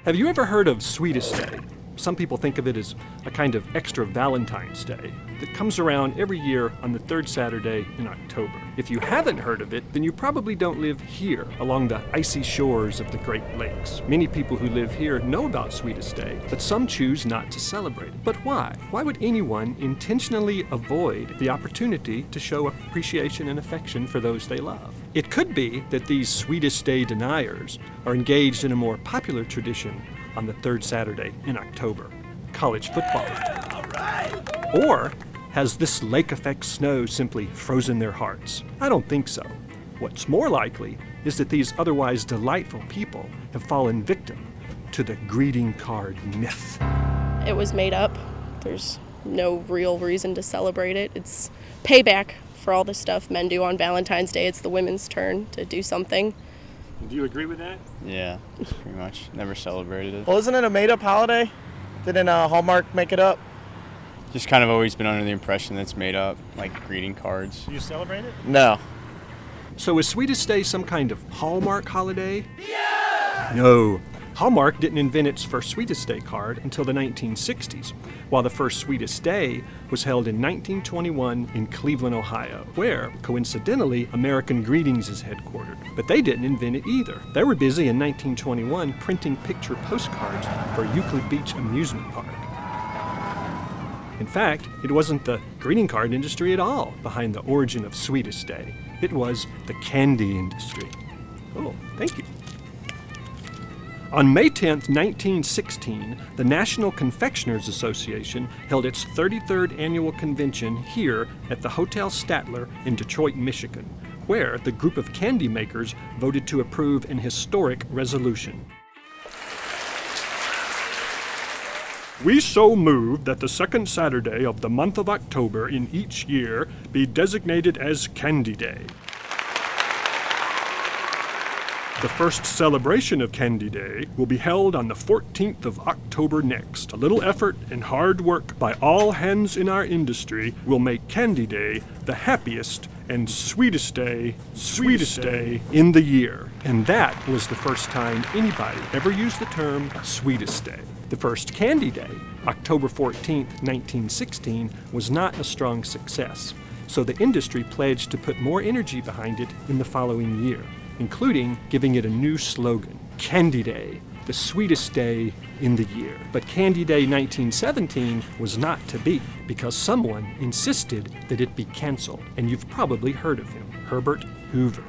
Have you ever heard of Sweetest Day? Some people think of it as a kind of extra Valentine's Day that comes around every year on the third Saturday in October. If you haven't heard of it, then you probably don't live here along the icy shores of the Great Lakes. Many people who live here know about Sweetest Day, but some choose not to celebrate it. But why? Why would anyone intentionally avoid the opportunity to show appreciation and affection for those they love? It could be that these Sweetest Day deniers are engaged in a more popular tradition on the third Saturday in October, college football. Or has this lake effect snow simply frozen their hearts? I don't think so. What's more likely is that these otherwise delightful people have fallen victim to the greeting card myth. It was made up. There's no real reason to celebrate it. It's payback for all the stuff men do on Valentine's Day. It's the women's turn to do something. Do you agree with that? Yeah, pretty much. Never celebrated it. Well, isn't it a made-up holiday? Didn't Hallmark make it up? Just kind of always been under the impression that it's made up, like greeting cards. Do you celebrate it? No. So is Sweetest Day some kind of Hallmark holiday? Yeah! No. Hallmark didn't invent its first Sweetest Day card until the 1960s, while the first Sweetest Day was held in 1921 in Cleveland, Ohio, where, coincidentally, American Greetings is headquartered. But they didn't invent it either. They were busy in 1921 printing picture postcards for Euclid Beach Amusement Park. In fact, it wasn't the greeting card industry at all behind the origin of Sweetest Day. It was the candy industry. Oh, thank you. On May 10, 1916, the National Confectioners Association held its 33rd annual convention here at the Hotel Statler in Detroit, Michigan, where the group of candy makers voted to approve an historic resolution. We so move that the second Saturday of the month of October in each year be designated as Candy Day. The first celebration of Candy Day will be held on the 14th of October next. A little effort and hard work by all hands in our industry will make Candy Day the happiest and sweetest day in the year. And that was the first time anybody ever used the term Sweetest Day. The first Candy Day, October 14th, 1916, was not a strong success, so the industry pledged to put more energy behind it in the following year, including giving it a new slogan, Candy Day, the sweetest day in the year. But Candy Day 1917 was not to be because someone insisted that it be canceled, and you've probably heard of him, Herbert Hoover.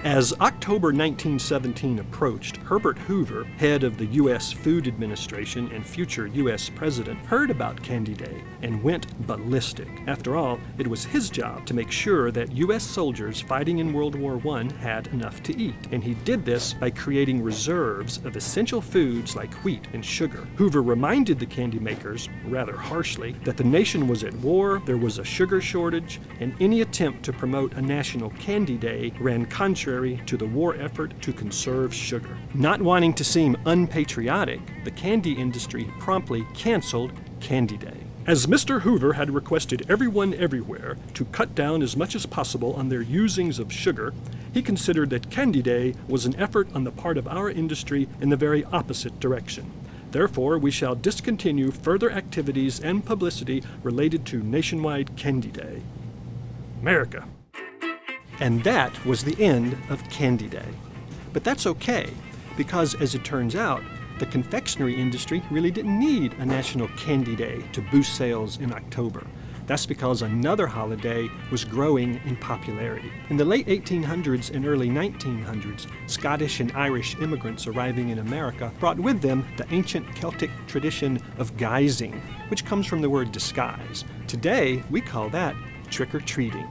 As October 1917 approached, Herbert Hoover, head of the U.S. Food Administration and future U.S. president, heard about Candy Day and went ballistic. After all, it was his job to make sure that U.S. soldiers fighting in World War I had enough to eat, and he did this by creating reserves of essential foods like wheat and sugar. Hoover reminded the candy makers, rather harshly, that the nation was at war, there was a sugar shortage, and any attempt to promote a national Candy Day ran contrary to the war effort to conserve sugar. Not wanting to seem unpatriotic, the candy industry promptly canceled Candy Day. As Mr. Hoover had requested everyone everywhere to cut down as much as possible on their usings of sugar, he considered that Candy Day was an effort on the part of our industry in the very opposite direction. Therefore, we shall discontinue further activities and publicity related to nationwide Candy Day. America. And that was the end of Candy Day. But that's okay, because as it turns out, the confectionery industry really didn't need a national Candy Day to boost sales in October. That's because another holiday was growing in popularity. In the late 1800s and early 1900s, Scottish and Irish immigrants arriving in America brought with them the ancient Celtic tradition of guising, which comes from the word disguise. Today, we call that trick-or-treating.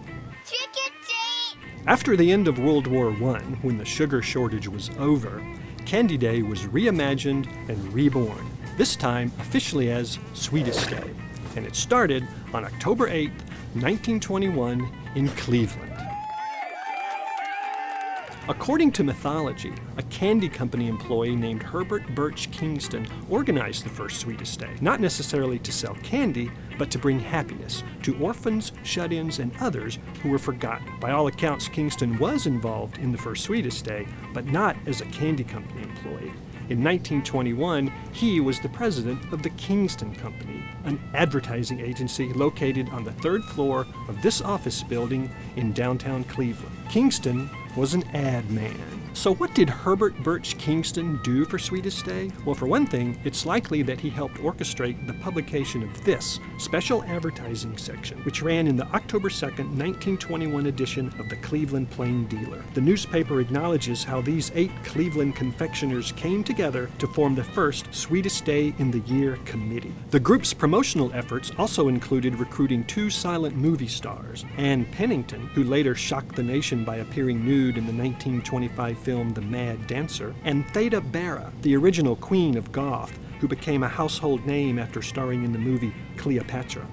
After the end of World War I, when the sugar shortage was over, Candy Day was reimagined and reborn, this time officially as Sweetest Day, and it started on October 8, 1921 in Cleveland. According to mythology, a candy company employee named Herbert Birch Kingston organized the first Sweetest Day, not necessarily to sell candy, but to bring happiness to orphans, shut-ins, and others who were forgotten. By all accounts, Kingston was involved in the first Sweetest Day, but not as a candy company employee. In 1921, he was the president of the Kingston Company, an advertising agency located on the 3rd floor of this office building in downtown Cleveland. Kingston was an ad man. So what did Herbert Birch Kingston do for Sweetest Day? Well, for one thing, it's likely that he helped orchestrate the publication of this special advertising section, which ran in the October 2nd, 1921 edition of the Cleveland Plain Dealer. The newspaper acknowledges how these 8 Cleveland confectioners came together to form the first Sweetest Day in the Year committee. The group's promotional efforts also included recruiting 2 silent movie stars, Ann Pennington, who later shocked the nation by appearing nude in the 1925 film The Mad Dancer, and Theda Bara, the original Queen of Goth, who became a household name after starring in the movie Cleopatra.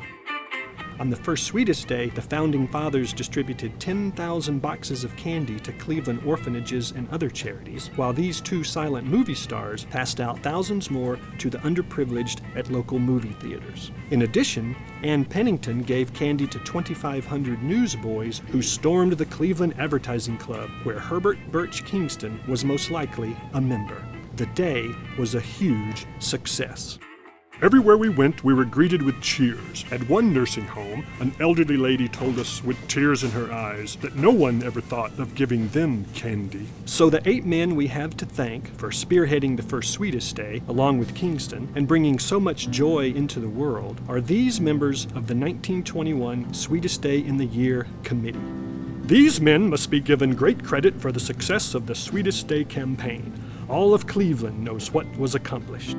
On the first Sweetest Day, the Founding Fathers distributed 10,000 boxes of candy to Cleveland orphanages and other charities, while these 2 silent movie stars passed out thousands more to the underprivileged at local movie theaters. In addition, Ann Pennington gave candy to 2,500 newsboys who stormed the Cleveland Advertising Club, where Herbert Birch Kingston was most likely a member. The day was a huge success. Everywhere we went, we were greeted with cheers. At one nursing home, an elderly lady told us with tears in her eyes that no one ever thought of giving them candy. So the 8 men we have to thank for spearheading the first Sweetest Day, along with Kingston, and bringing so much joy into the world, are these members of the 1921 Sweetest Day in the Year Committee. These men must be given great credit for the success of the Sweetest Day campaign. All of Cleveland knows what was accomplished.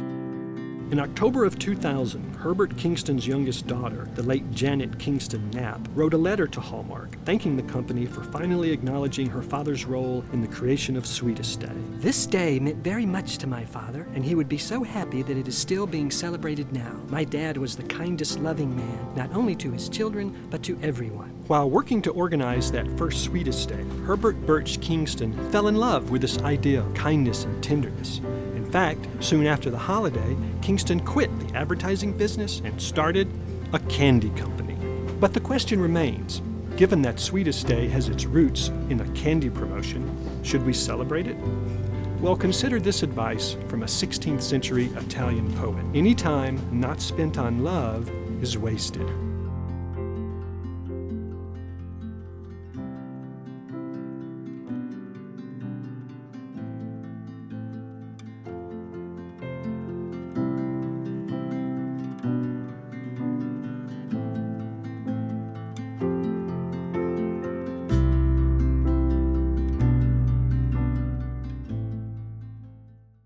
In October of 2000, Herbert Kingston's youngest daughter, the late Janet Kingston Knapp, wrote a letter to Hallmark thanking the company for finally acknowledging her father's role in the creation of Sweetest Day. This day meant very much to my father, and he would be so happy that it is still being celebrated now. My dad was the kindest, loving man, not only to his children, but to everyone. While working to organize that first Sweetest Day, Herbert Birch Kingston fell in love with this idea of kindness and tenderness. In fact, soon after the holiday, Kingston quit the advertising business and started a candy company. But the question remains, given that Sweetest Day has its roots in a candy promotion, should we celebrate it? Well, consider this advice from a 16th century Italian poet. Any time not spent on love is wasted.